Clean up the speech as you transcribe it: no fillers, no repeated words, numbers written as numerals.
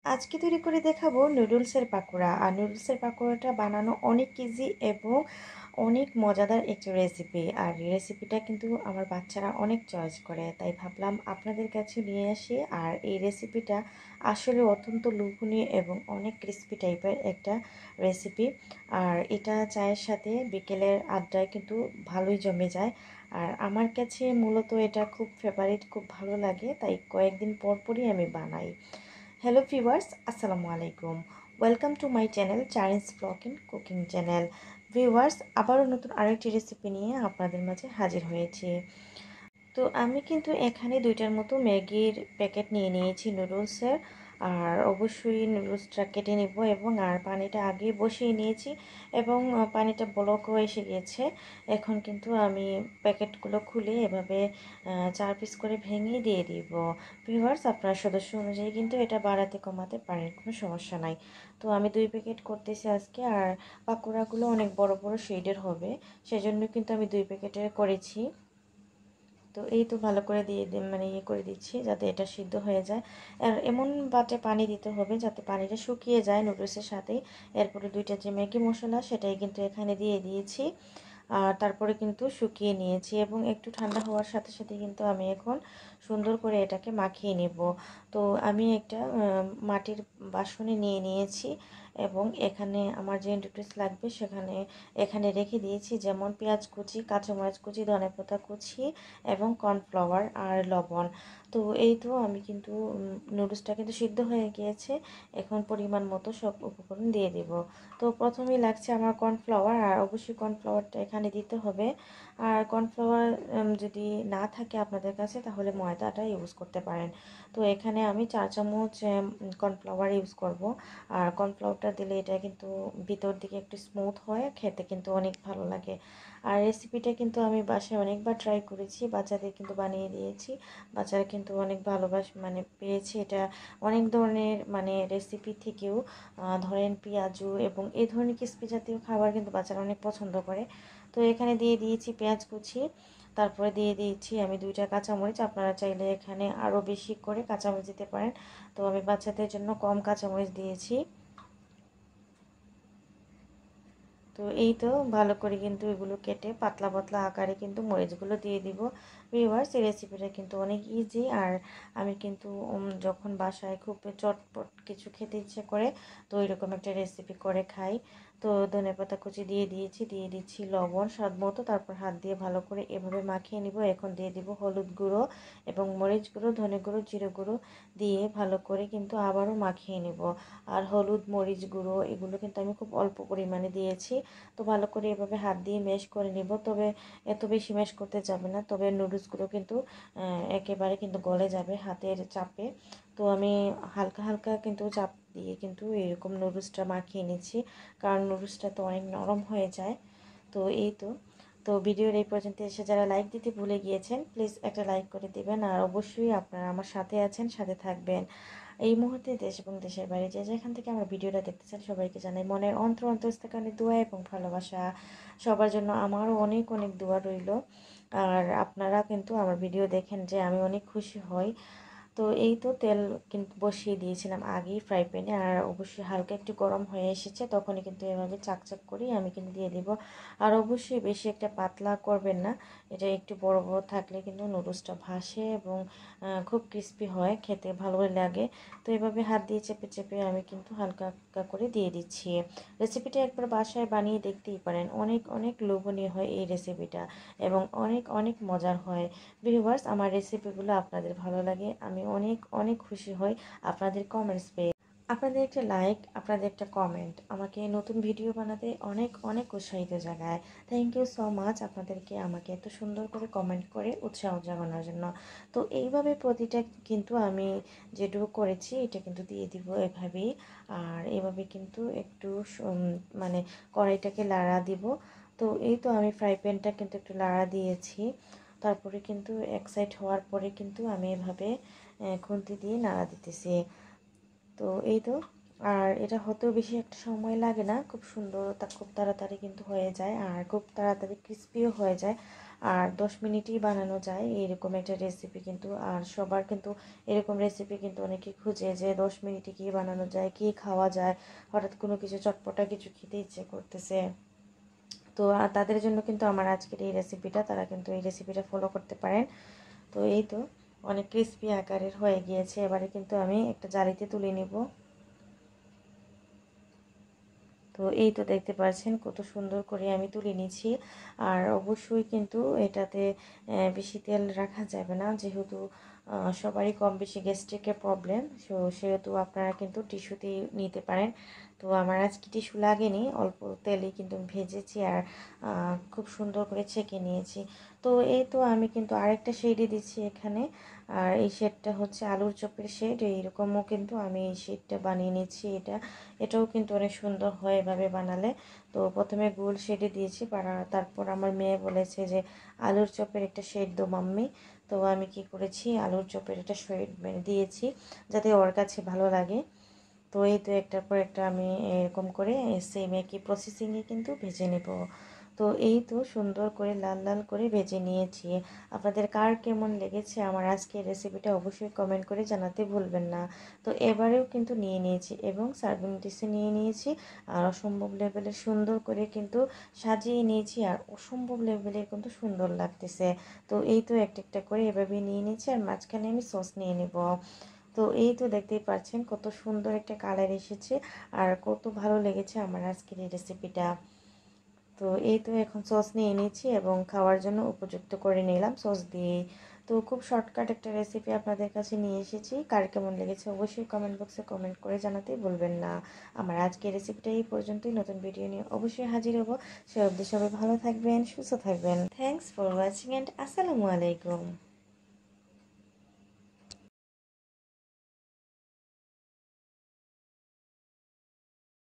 আজকে তৈরি করে দেখাবো নুডলসের পাকোড়া। আর নুডলসের পাকোড়াটা বানানো অনেক ইজি এবং অনেক মজাদার একটি রেসিপি। আর এই রেসিপিটা কিন্তু আমার বাচ্চারা অনেক চয়েস করে, তাই ভাবলাম আপনাদের কাছে নিয়ে আসি। আর এই রেসিপিটা আসলে অত্যন্ত লোভনীয় এবং অনেক ক্রিস্পি টাইপের একটা রেসিপি। আর এটা চায়ের সাথে বিকেলের আড্ডায় কিন্তু ভালোই জমে যায়। আর আমার কাছে মূলত এটা খুব ফেভারিট, খুব ভালো লাগে, তাই কয়েকদিন পর পরই আমি বানাই। হ্যালো ভিউয়ার্স, আসসালামু আলাইকুম। Welcome to my channel Chinese blog and cooking channel. Viewers, আবারও নতুন আরেকটি রেসিপি নিয়ে আপনাদের মাঝে হাজির হয়েছি। তো আমি কিন্তু এখানে 2টার মতো ম্যাগির প্যাকেট নিয়ে নিয়েছি নুডলসের। আর অবশ্যই নুডলসটা কেটে নেব এবং পানিটা আগে বসিয়ে নিয়েছি এবং পানিটা বলকও এসে গিয়েছে। এখন কিন্তু আমি প্যাকেটগুলো খুলে এভাবে 4 পিস করে ভেঙে দিয়ে দিব। ভিউয়ার্স, আপনার সদস্য অনুযায়ী কিন্তু এটা বাড়াতে কমাতে পারেন, কোনো সমস্যা নাই। তো আমি 2 প্যাকেট করতেছি আজকে। আর পাকোড়াগুলো অনেক বড় বড় শেডের হবে, সেজন্য কিন্তু আমি 2 প্যাকেটের করেছি। তো এই তো ভালো করে দিয়ে মানে ইয়ে করে দিচ্ছি যাতে এটা সিদ্ধ হয়ে যায়। আর এমন বাটে পানি দিতে হবে যাতে পানিটা শুকিয়ে যায় নুডলসের সাথেই। এরপরে 2টা যে ম্যাগি মশলা সেটাই কিন্তু এখানে দিয়ে দিয়েছি। আর তারপরে কিন্তু শুকিয়ে নিয়েছি এবং একটু ঠান্ডা হওয়ার সাথে সাথে কিন্তু আমি এখন সুন্দর করে এটাকে মাখিয়ে নেব। তো আমি একটা মাটির বাসনে নিয়ে নিয়েছি এবং এখানে আমার যে ইনগ্রিডিয়েন্টস লাগবে এখানে রেখে দিয়েছি, যেমন পেঁয়াজ কুচি, কাঁচামরিচ কুচি, ধনেপাতা কুচি এবং কর্নফ্লাওয়ার আর লবণ। তো এই তো আমি কিন্তু নুডলসটা কিন্তু সিদ্ধ হয়ে গিয়েছে। এখন পরিমাণ মতো সব উপকরণ দিয়ে দিব। তো প্রথমেই লাগছে আমার কর্নফ্লাওয়ার, আর অবশ্যই কর্নফ্লাওয়ারটা এখানে দিতে হবে। আর কর্নফ্লাওয়ার যদি না থাকে আপনাদের কাছে তাহলে ময়দাটা ইউজ করতে পারেন। তো এখানে আমি 4 চামচ কর্নফ্লাওয়ার ইউজ করব। আর কর্নফ্লাওয়ারটা দিলে এটা কিন্তু ভিতর দিকে একটু স্মুথ হয়, খেতে কিন্তু অনেক ভালো লাগে। আর রেসিপিটা কিন্তু আমি বাসায় অনেকবার ট্রাই করেছি, বাচ্চাদের কিন্তু বানিয়ে দিয়েছি। বাচ্চারা কিন্তু অনেক মানে পেয়েছে এটা। অনেক ধরনের মানে রেসিপি থেকেও ধরেন পেঁয়াজু এবং এই ধরনের ক্রিস্পি জাতীয় খাবার কিন্তু বাচ্চারা অনেক পছন্দ করে। তো এখানে দিয়ে দিয়েছি পেঁয়াজ কুচি, তারপরে দিয়ে দিয়েছি আমি 2টা কাঁচামরিচ। আপনারা চাইলে এখানে আরও বেশি করে কাঁচামরিচ দিতে পারেন, তো আমি বাচ্চাদের জন্য কম কাঁচামরিচ দিয়েছি। তো এই তো ভালো করে কিন্তু এগুলো কেটে পাতলা পাতলা আকারে কিন্তু মরিচগুলো দিয়ে দিব। ভিউয়ার্স, এই রেসিপিটা কিন্তু অনেক ইজি। আর আমি কিন্তু যখন বাসায় খুব চটপট কিছু খেতে ইচ্ছে করে তো এরকম একটা রেসিপি করে খাই। তো ধনেপাতা কুচি দিয়ে দিয়েছি, দিয়ে দিচ্ছি লবণ স্বাদ মতো, তারপর হাত দিয়ে ভালো করে এভাবে মাখিয়ে নিব। এখন দিয়ে দিব হলুদ গুঁড়ো এবং মরিচ গুঁড়ো, ধনে গুঁড়ো, জিরে গুঁড়ো দিয়ে ভালো করে কিন্তু আবারও মাখিয়ে নিব। আর হলুদ মরিচ গুঁড়ো এগুলো কিন্তু আমি খুব অল্প পরিমাণে দিয়েছি। তো ভালো করে এভাবে হাত দিয়ে ম্যাশ করে নিব, তবে এত বেশি ম্যাশ করতে যাবে না, তবে নুডলসগুলো কিন্তু একেবারে কিন্তু গলে যাবে হাতের চাপে। তো আমি হালকা হালকা কিন্তু চাপ দিয়ে কিন্তু এরকম নুডলসটা মাখিয়ে নিচ্ছি, কারণ নুডলসটা তো অনেক নরম হয়ে যায়। তো এই তো তো ভিডিওর এই পর্যন্ত এসে যারা লাইক দিতে ভুলে গিয়েছেন প্লিজ একটা লাইক করে দিবেন। আর অবশ্যই আপনারা আমার সাথে আছেন, সাথে থাকবেন। এই মুহূর্তে দেশ এবং দেশের বাইরে যে যেখান থেকে আমার ভিডিওটা দেখতেছেন সবাইকে জানাই মনের অন্তঃস্থল দোয়া এবং ভালোবাসা। সবার জন্য আমারও অনেক অনেক দোয়া রইল। আর আপনারা কিন্তু আমার ভিডিও দেখেন যে আমি অনেক খুশি হই। তো এই তো তেল কিন্তু বসিয়ে দিয়েছিলাম আগেই ফ্রাই প্যানে, আর অবশ্যই হালকা একটু গরম হয়ে এসেছে তখনই কিন্তু এভাবে চাকচাক করে আমি কিন্তু দিয়ে দিব। আর অবশ্যই বেশি একটা পাতলা করবেন না, এটা একটু বড় বড় থাকলে কিন্তু নুডলসটা ভাসে এবং খুব ক্রিস্পি হয়, খেতে ভালো লাগে। তো এভাবে হাত দিয়ে চেপে চেপে আমি কিন্তু হালকা হালকা করে দিয়ে দিচ্ছি। রেসিপিটা একবার বাসায় বানিয়ে দেখতেই পারেন, অনেক অনেক লোভনীয় হয় এই রেসিপিটা এবং অনেক অনেক মজার হয়। ভিউয়ার্স, আমার রেসিপিগুলো আপনাদের ভালো লাগে, আমি অনেক অনেক খুশি হই আপনাদের কমেন্টস পেয়ে। আপনাদের একটা লাইক, আপনাদের একটা কমেন্ট আমাকে নতুন ভিডিও বানাতে অনেক অনেক উৎসাহিত জাগায়। থ্যাংক ইউ সো মাচ আপনাদেরকে আমাকে এত সুন্দর করে কমেন্ট করে উৎসাহ জাগানোর জন্য। তো এইভাবে প্রতিটা কিন্তু আমি যেটুকু করেছি এটা কিন্তু দিয়ে দিব এভাবেই। আর এভাবে কিন্তু একটু মানে কড়াইটাকে লাড়া দিব। তো এই তো আমি ফ্রাই প্যানটা কিন্তু একটু লাড়া দিয়েছি। তারপরে কিন্তু এক সাইড হওয়ার পরে কিন্তু আমি এভাবে খুন্তি দিয়ে নাড়া দিতেছি। তো এই তো আর এটা হতেও বেশি একটা সময় লাগে না, খুব সুন্দর খুব তাড়াতাড়ি কিন্তু হয়ে যায় আর খুব তাড়াতাড়ি ক্রিস্পিও হয়ে যায়। আর 10 মিনিটেই বানানো যায় এরকম একটা রেসিপি কিন্তু। আর সবার কিন্তু এরকম রেসিপি কিন্তু অনেকে খুঁজে যে 10 মিনিটে কী বানানো যায়, কী খাওয়া যায়, হঠাৎ কোনো কিছু চটপটা কিছু খেতে ইচ্ছে করতেছে। তো তাদের জন্য কিন্তু আমার আজকের এই রেসিপিটা, তারা কিন্তু এই রেসিপিটা ফলো করতে পারেন। তো এই তো অনেক ক্রিস্পি আকারের হয়ে গিয়েছে। এবারে কিন্তু আমি একটা জালিতে তুলে নিব। তো এই তো দেখতে পাচ্ছেন কত সুন্দর করে আমি তুলে নিচ্ছি। আর অবশ্যই কিন্তু এটাতে বেশি তেল রাখা যাবে না, যেহেতু সবারই কম বেশি গ্যাস্ট্রিকের প্রবলেম, সেহেতু আপনারা কিন্তু টিস্যুতেই নিতে পারেন। তো আমার আজকে টিস্যু লাগেনি, অল্প তেলেই কিন্তু ভেজেছি আর খুব সুন্দর করে ছেঁকে নিয়েছি। তো এই তো আমি কিন্তু আরেকটা শেডই দিচ্ছি এখানে। আর এই শেডটা হচ্ছে আলুর চপের শেড, এইরকমও কিন্তু আমি এই শেডটা বানিয়ে নিচ্ছি। এটাও কিন্তু অনেক সুন্দর হয় এভাবে বানালে। তো প্রথমে গোল শেডে দিয়েছি, তারপর আমার মেয়ে বলেছে যে আলুর চপের একটা শেড দো মাম্মি। তো আমি কি করেছি, আলুর চপের একটা শেড দিয়েছি যাতে ওর কাছে ভালো লাগে। তো এই তো একটার পর একটা আমি এরকম করে সেম একই প্রসেসিংয়ে কিন্তু ভেজে নেব। তো এই তো সুন্দর করে লাল লাল করে ভেজে নিয়েছি। আপনাদের কার কেমন লেগেছে আমার আজকের রেসিপিটা অবশ্যই কমেন্ট করে জানাতে ভুলবেন না। তো এবারেও কিন্তু নিয়ে নিয়েছি এবং সার্ভিং ডিশে নিয়ে নিয়েছি। আর অসম্ভব লেভেলের সুন্দর করে কিন্তু সাজিয়ে নিয়েছি, আর অসম্ভব লেভেলের কিন্তু সুন্দর লাগতেছে। তো এই তো একটা একটা করে এভাবে নিয়ে নিয়েছি, আর মাঝখানে আমি সস নিয়ে নেব। তো এই তো দেখতেই পাচ্ছেন কত সুন্দর একটা কালার এসেছে, আর কত ভালো লেগেছে আমার আজকের এই রেসিপিটা। তো এই তো এখন সস নিয়ে নিয়েছি এবং খাওয়ার জন্য উপযুক্ত করে নিলাম সস দিয়েই। তো খুব শর্টকাট একটা রেসিপি আপনাদের কাছে নিয়ে এসেছি। কার কেমন লেগেছে অবশ্যই কমেন্ট বক্সে কমেন্ট করে জানাতে ভুলবেন না। আমার আজকের রেসিপিটা এই পর্যন্তই, নতুন ভিডিও নিয়ে অবশ্যই হাজির হব। সে অবধি সবাই ভালো থাকবেন, সুস্থ থাকবেন। থ্যাংকস ফর ওয়াচিং অ্যান্ড আসসালামু আলাইকুম।